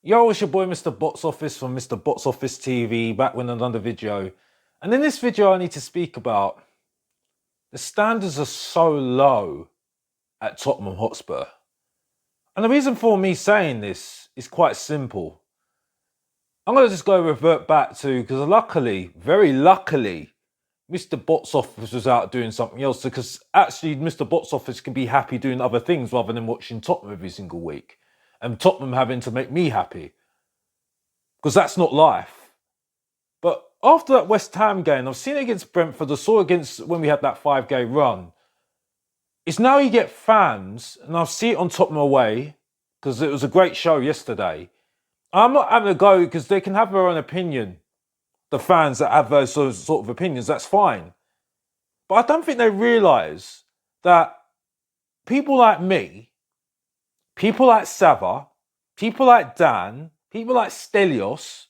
Yo, it's your boy Mr. Box Office from Mr. Box Office TV, back with another video. And in this video, I need to speak about the standards are so low at Tottenham Hotspur. And the reason for me saying this is quite simple. I'm going to just go revert back to, because luckily, very luckily, Mr. Box Office was out doing something else, because actually Mr. Box Office can be happy doing other things rather than watching Tottenham every single week. And Tottenham having to make me happy. Because that's not life. But after that West Ham game, I've seen it against Brentford, I saw it against when we had that 5-game run. It's now you get fans, and I see it on Tottenham away, because it was a great show yesterday. I'm not having a go because they can have their own opinion. The fans that have those sort of opinions, that's fine. But I don't think they realise that people like me, people like Sava, people like Dan, people like Stelios,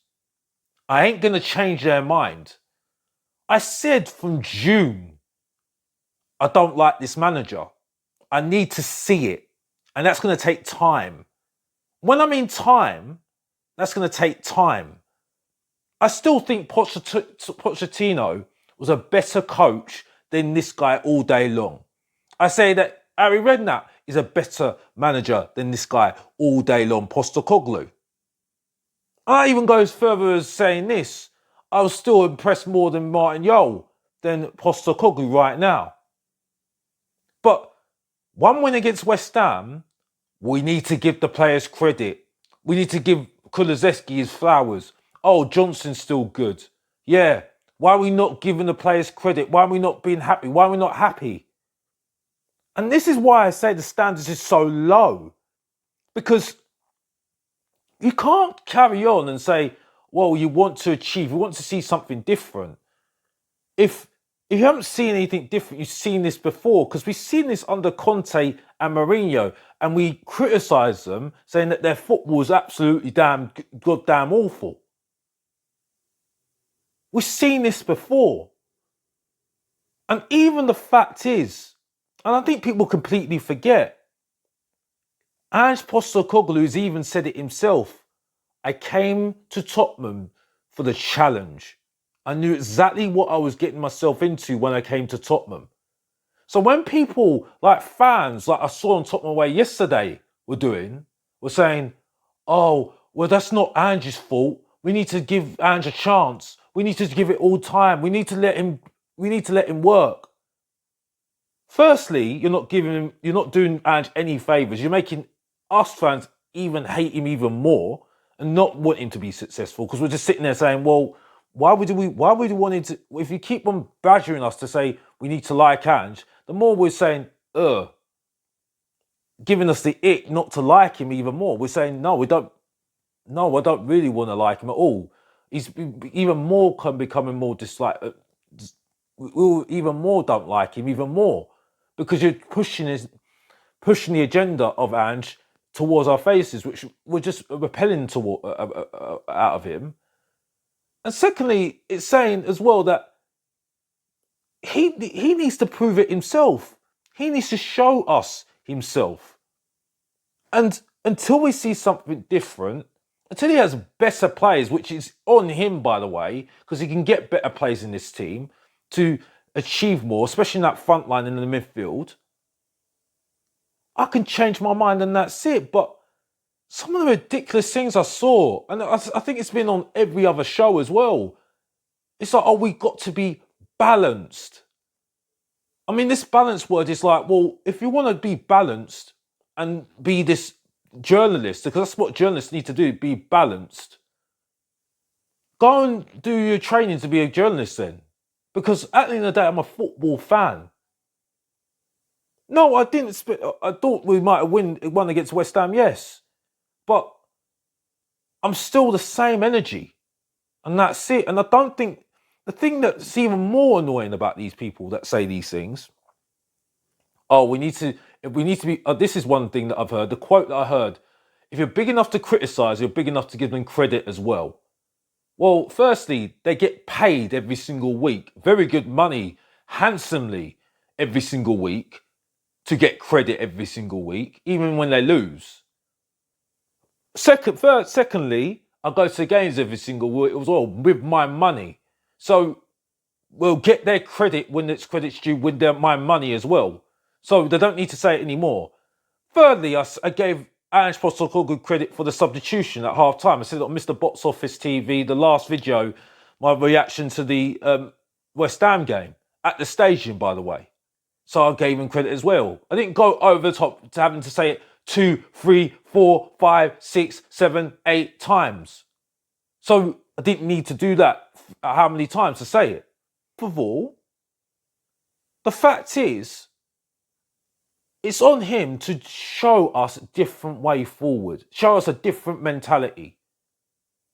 I ain't going to change their mind. I said from June, I don't like this manager. I need to see it. And that's going to take time. When I mean time, that's going to take time. I still think Pochettino was a better coach than this guy all day long. I say that Harry Redknapp is a better manager than this guy all day long, Postecoglou. I even goes further as saying this. I was still impressed more than Martin Jol than Postecoglou right now. But one win against West Ham, we need to give the players credit. We need to give Kulusevski his flowers. Oh, Johnson's still good. Yeah. Why are we not giving the players credit? Why are we not being happy? Why are we not happy? And this is why I say the standards is so low. Because you can't carry on and say, well, you want to achieve, you want to see something different. If you haven't seen anything different, you've seen this before, because we've seen this under Conte and Mourinho, and we criticise them, saying that their football is absolutely goddamn awful. We've seen this before. And even the fact is, and I think people completely forget, Ange Postecoglou has even said it himself, I came to Tottenham for the challenge. I knew exactly what I was getting myself into when I came to Tottenham. So when people, like fans, like I saw on Tottenham away yesterday, were saying, oh, well, that's not Ange's fault. We need to give Ange a chance. We need to give it all time. We need to let him work. Firstly, you're not doing Ange any favours. You're making us fans even hate him even more and not want him to be successful, because we're just sitting there saying, well, why would we want him to, if you keep on badgering us to say we need to like Ange, the more we're saying, giving us the ick not to like him even more. We're saying, no, I don't really want to like him at all. He's even more becoming more dislike. We even more don't like him even more, because you're pushing the agenda of Ange towards our faces, which we're just repelling out of him. And secondly, it's saying as well that he needs to prove it himself. He needs to show us himself. And until we see something different, until he has better players, which is on him, by the way, because he can get better players in this team to achieve more, especially in that front line and in the midfield, I can change my mind and that's it. But some of the ridiculous things I saw, and I think it's been on every other show as well, it's like, oh, we got to be balanced. I mean, this balance word is like, well, if you want to be balanced and be this journalist, because that's what journalists need to do, be balanced, go and do your training to be a journalist then. Because at the end of the day, I'm a football fan. No, I didn't. I thought we might have won against West Ham, yes. But I'm still the same energy. And that's it. And I don't think, the thing that's even more annoying about these people that say these things, oh, we need to be, this is one thing that I've heard, the quote that I heard, if you're big enough to criticise, you're big enough to give them credit as well. Well, firstly, they get paid every single week, very good money, handsomely every single week, to get credit every single week, even when they lose. Secondly, I go to the games every single week as well with my money. So we'll get their credit when it's credit's due with my money as well. So they don't need to say it anymore. Thirdly, I gave Ange Postecoglou credit for the substitution at half time. I said on Mr. Box Office TV, the last video, my reaction to the West Ham game at the stadium, by the way. So I gave him credit as well. I didn't go over the top to having to say it 2, 3, 4, 5, 6, 7, 8 times. So I didn't need to do that how many times to say it. First of all, the fact is, it's on him to show us a different way forward, show us a different mentality.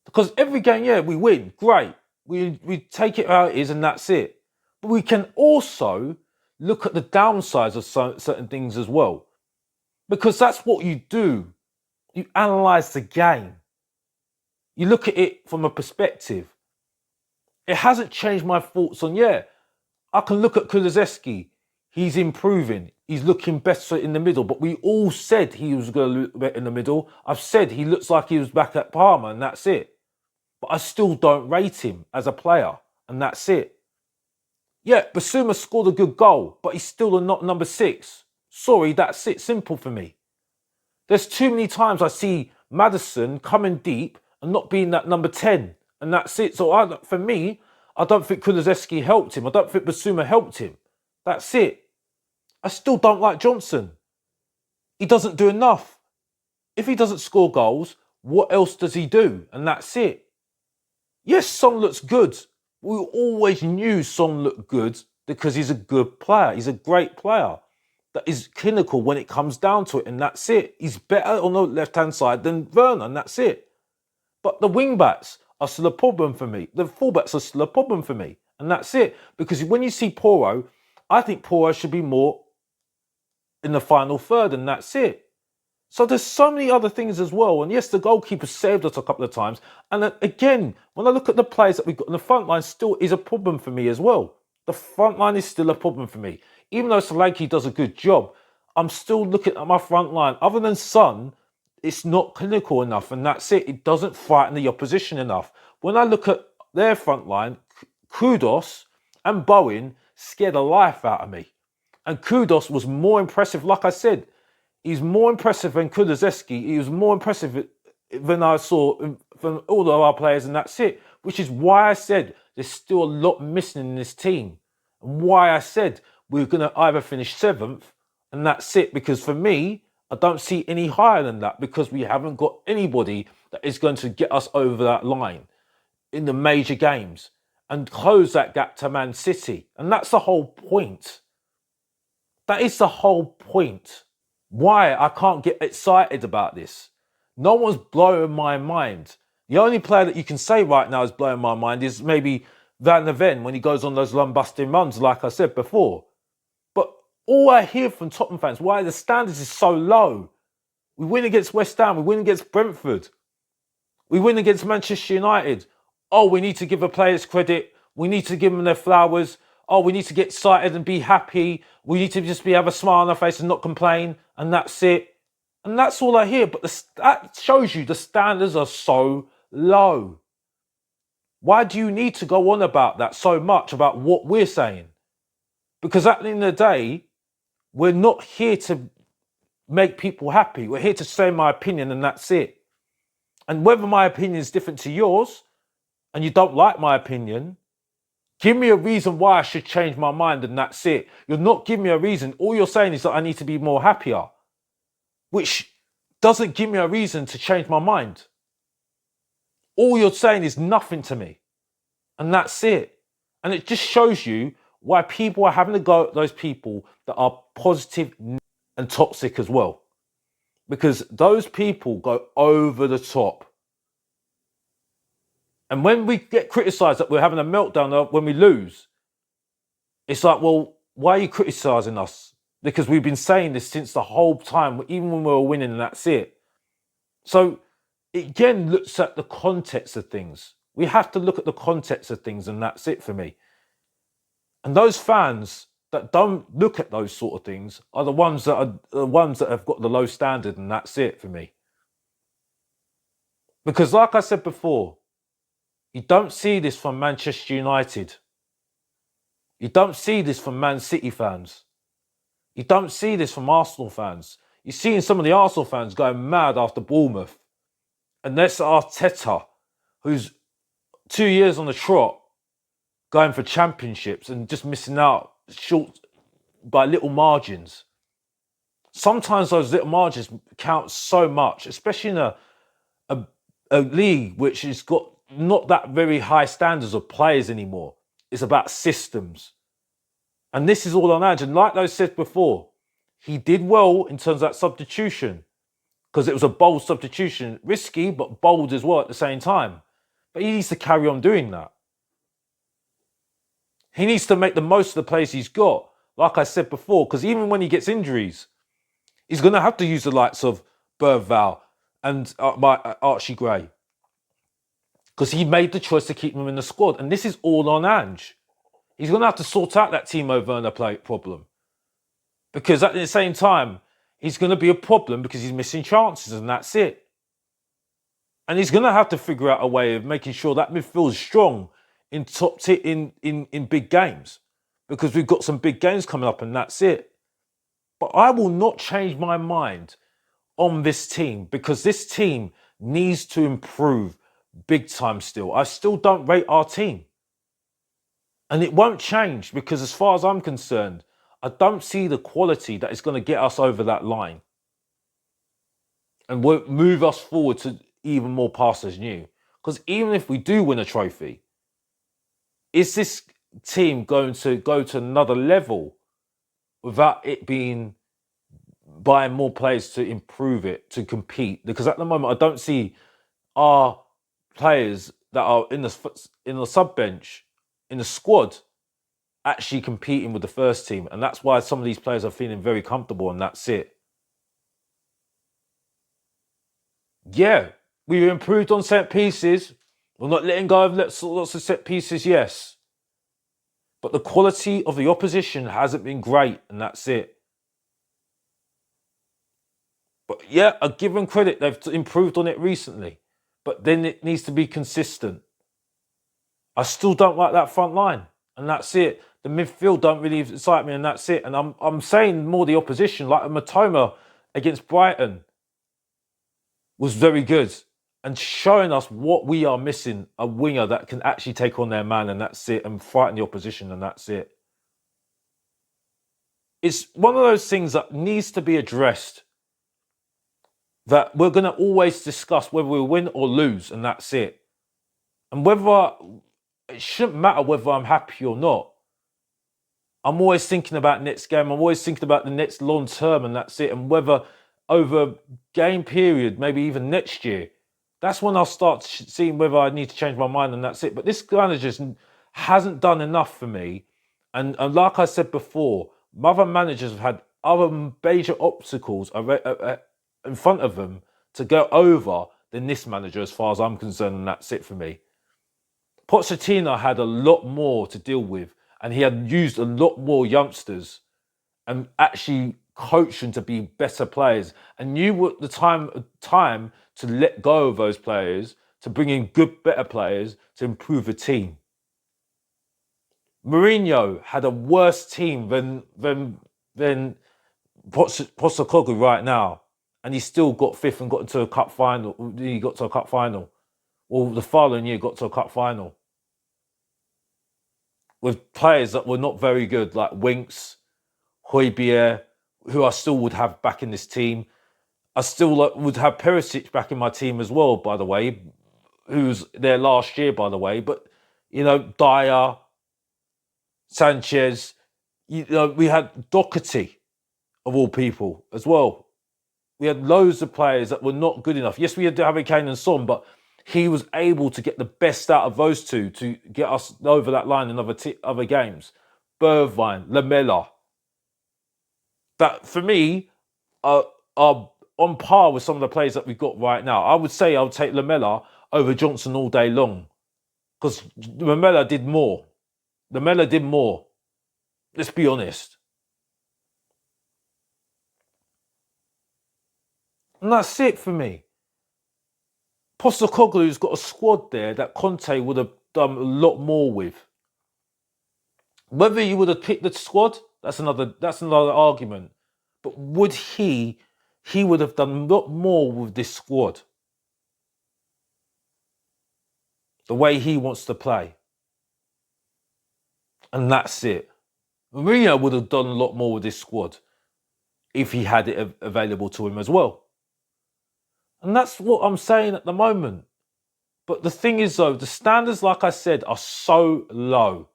Because every game, yeah, we win, great. We take it how it is and that's it. But we can also look at the downsides of certain things as well. Because that's what you do. You analyse the game. You look at it from a perspective. It hasn't changed my thoughts on, I can look at Kulusevski. He's improving. He's looking better in the middle. But we all said he was going to look better in the middle. I've said he looks like he was back at Parma and that's it. But I still don't rate him as a player and that's it. Yeah, Basuma scored a good goal, but he's still not number 6. Sorry, that's it. Simple for me. There's too many times I see Maddison coming deep and not being that number 10. And that's it. So for me, I don't think Kulusevski helped him. I don't think Basuma helped him. That's it. I still don't like Johnson. He doesn't do enough. If he doesn't score goals, what else does he do? And that's it. Yes, Son looks good. We always knew Son looked good because he's a good player. He's a great player that is clinical when it comes down to it, and that's it. He's better on the left-hand side than Werner, and that's it. But the wing-backs are still a problem for me. The full-backs are still a problem for me, and that's it. Because when you see Porro, I think Porro should be more in the final third, and that's it. So there's so many other things as well. And yes, the goalkeeper saved us a couple of times. And then again, when I look at the players that we've got in the front line, still is a problem for me as well. The front line is still a problem for me. Even though Solanke does a good job, I'm still looking at my front line. Other than Son, it's not clinical enough. And that's it. It doesn't frighten the opposition enough. When I look at their front line, Kudos and Bowen scared the life out of me. And Kudos was more impressive. Like I said, he's more impressive than Kulusevski. He was more impressive than I saw from all of our players, and that's it. Which is why I said there's still a lot missing in this team. And why I said we're going to either finish 7th, and that's it. Because for me, I don't see any higher than that because we haven't got anybody that is going to get us over that line in the major games and close that gap to Man City. And that's the whole point. That is the whole point. Why I can't get excited about this. No one's blowing my mind. The only player that you can say right now is blowing my mind is maybe Van der Ven when he goes on those lung-busting runs, like I said before. But all I hear from Tottenham fans, why the standards is so low. We win against West Ham, we win against Brentford, we win against Manchester United. Oh, we need to give the players credit. We need to give them their flowers. Oh, we need to get excited and be happy. We need to just have a smile on our face and not complain. And that's it. And that's all I hear. But that shows you the standards are so low. Why do you need to go on about that so much, about what we're saying? Because at the end of the day, we're not here to make people happy. We're here to say my opinion and that's it. And whether my opinion is different to yours and you don't like my opinion, give me a reason why I should change my mind and that's it. You're not giving me a reason. All you're saying is that I need to be more happier, which doesn't give me a reason to change my mind. All you're saying is nothing to me. And that's it. And it just shows you why people are having to go at those people that are positive and toxic as well. Because those people go over the top. And when we get criticised that we're having a meltdown when we lose, it's like, well, why are you criticising us? Because we've been saying this since the whole time, even when we were winning, and that's it. So it again looks at the context of things. We have to look at the context of things, and that's it for me. And those fans that don't look at those sort of things are the ones that have got the low standard, and that's it for me. Because like I said before, you don't see this from Manchester United. You don't see this from Man City fans. You don't see this from Arsenal fans. You're seeing some of the Arsenal fans going mad after Bournemouth. And that's Arteta, who's 2 years on the trot, going for championships and just missing out short by little margins. Sometimes those little margins count so much, especially in a league which has got not that very high standards of players anymore. It's about systems. And this is all on Ange. And like I said before, he did well in terms of that substitution because it was a bold substitution. Risky, but bold as well at the same time. But he needs to carry on doing that. He needs to make the most of the players he's got, like I said before, because even when he gets injuries, he's going to have to use the likes of Bergvall and Archie Gray because he made the choice to keep them in the squad. And this is all on Ange. He's going to have to sort out that Timo Werner problem because at the same time, he's going to be a problem because he's missing chances and that's it. And he's going to have to figure out a way of making sure that midfield is strong in in big games because we've got some big games coming up and that's it. But I will not change my mind on this team because this team needs to improve big time still. I still don't rate our team. And it won't change because as far as I'm concerned, I don't see the quality that is going to get us over that line and will move us forward to even more past as new. Because even if we do win a trophy, is this team going to go to another level without it being buying more players to improve it, to compete? Because at the moment, I don't see our players that are in the sub bench, in the squad, actually competing with the first team. And that's why some of these players are feeling very comfortable and that's it. Yeah, we've improved on set pieces. We're not letting go of lots of set pieces, yes. But the quality of the opposition hasn't been great, and that's it. But yeah, I give them credit. They've improved on it recently. But then it needs to be consistent. I still don't like that front line, and that's it. The midfield don't really excite me, and that's it. And I'm saying more the opposition, like Matoma against Brighton, was very good and showing us what we are missing, a winger that can actually take on their man and that's it, and frighten the opposition and that's it. It's one of those things that needs to be addressed, that we're going to always discuss whether we win or lose and that's it. And whether, it shouldn't matter whether I'm happy or not. I'm always thinking about next game. I'm always thinking about the next long term and that's it. And whether over game period, maybe even next year, that's when I'll start seeing whether I need to change my mind and that's it. But this manager just hasn't done enough for me. And like I said before, other managers have had other major obstacles in front of them to go over than this manager as far as I'm concerned, and that's it for me. Pochettino had a lot more to deal with and he had used a lot more youngsters and actually coached them to be better players and knew what the time to let go of those players, to bring in good, better players to improve the team. Mourinho had a worse team than Postecoglou right now, and he still got fifth and got into a cup final. He got to a cup final, or the following year got to a cup final with players that were not very good, like Winks, Højbjerg, who I still would have back in this team. I still would have Perisic back in my team as well, by the way, who was there last year, by the way. But, you know, Dyer, Sanchez, you know, we had Doherty, of all people, as well. We had loads of players that were not good enough. Yes, we had Harry Kane and Son, but he was able to get the best out of those two to get us over that line in other games. Bergwijn, Lamela. That, for me, are on par with some of the players that we've got right now. I would say I would take Lamela over Johnson all day long because Lamela did more. Lamela did more. Let's be honest. And that's it for me. Postecoglou's got a squad there that Conte would have done a lot more with. Whether you would have picked the squad, that's another argument. But would he would have done a lot more with this squad. The way he wants to play. And that's it. Mourinho would have done a lot more with this squad if he had it available to him as well. And that's what I'm saying at the moment. But the thing is, though, the standards, like I said, are so low.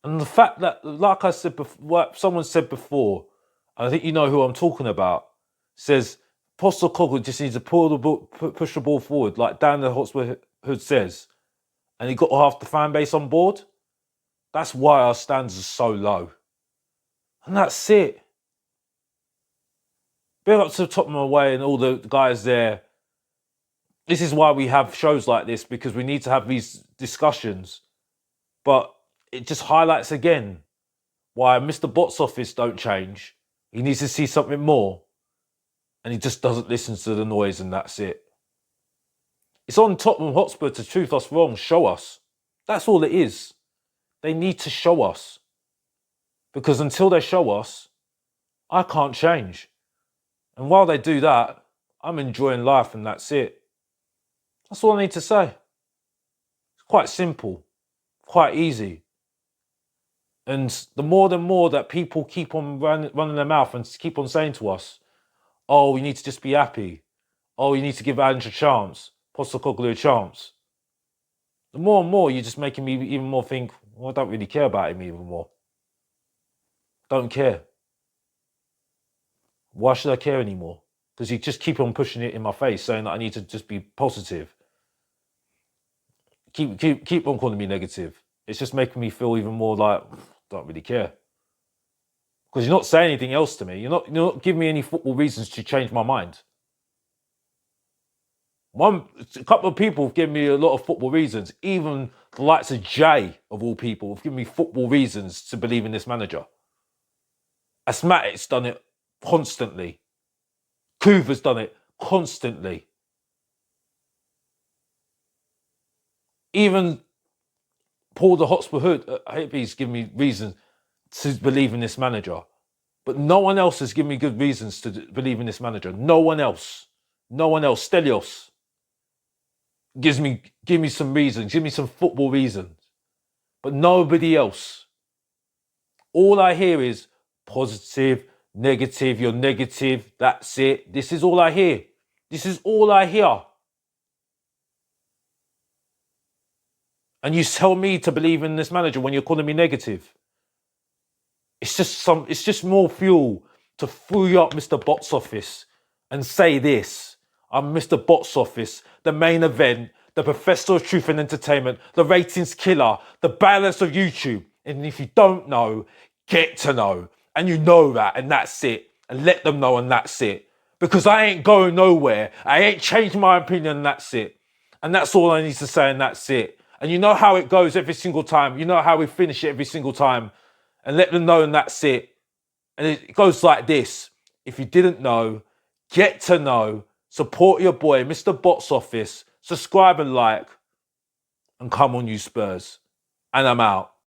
And the fact that, like I said before, what someone said before, and I think you know who I'm talking about, says Postecoglou just needs to push the ball forward, like Dan the Hotspur Hood says, and he got half the fan base on board. That's why our standards are so low. And that's it. Big up to Tottenham away and all the guys there. This is why we have shows like this, because we need to have these discussions. But it just highlights again why Mr. Box Office don't change. He needs to see something more. And he just doesn't listen to the noise, and that's it. It's on Tottenham Hotspur to prove us wrong, show us. That's all it is. They need to show us. Because until they show us, I can't change. And while they do that, I'm enjoying life, and that's it. That's all I need to say. It's quite simple, quite easy. And the more that people keep on running their mouth and keep on saying to us, oh, we need to just be happy. Oh, you need to give Ange a chance. Postecoglou a chance. The more and more, you're just making me even more think, well, I don't really care about him even more. Don't care. Why should I care anymore? Because you just keep on pushing it in my face, saying that I need to just be positive. Keep on calling me negative. It's just making me feel even more like, don't really care. Because you're not saying anything else to me. You're not giving me any football reasons to change my mind. A couple of people have given me a lot of football reasons. Even the likes of Jay, of all people, have given me football reasons to believe in this manager. Asmatic's done it constantly. Kuva's done it constantly. Even Paul the Hotspur Hood, he's given me reasons to believe in this manager. But no one else has given me good reasons to believe in this manager. No one else. No one else. Stelios give me some reasons. Give me some football reasons. But nobody else. All I hear is positive, negative, you're negative, that's it. This is all I hear. This is all I hear. And you tell me to believe in this manager when you're calling me negative. It's just more fuel to free up Mr. Box Office and say this. I'm Mr. Box Office, the main event, the professor of truth and entertainment, the ratings killer, the balance of YouTube. And if you don't know, get to know. And you know that, and that's it. And let them know, and that's it. Because I ain't going nowhere. I ain't changed my opinion, and that's it. And that's all I need to say, and that's it. And you know how it goes every single time. You know how we finish it every single time. And let them know, and that's it. And it goes like this. If you didn't know, get to know. Support your boy, Mr. Box Office. Subscribe and like. And come on, you Spurs. And I'm out.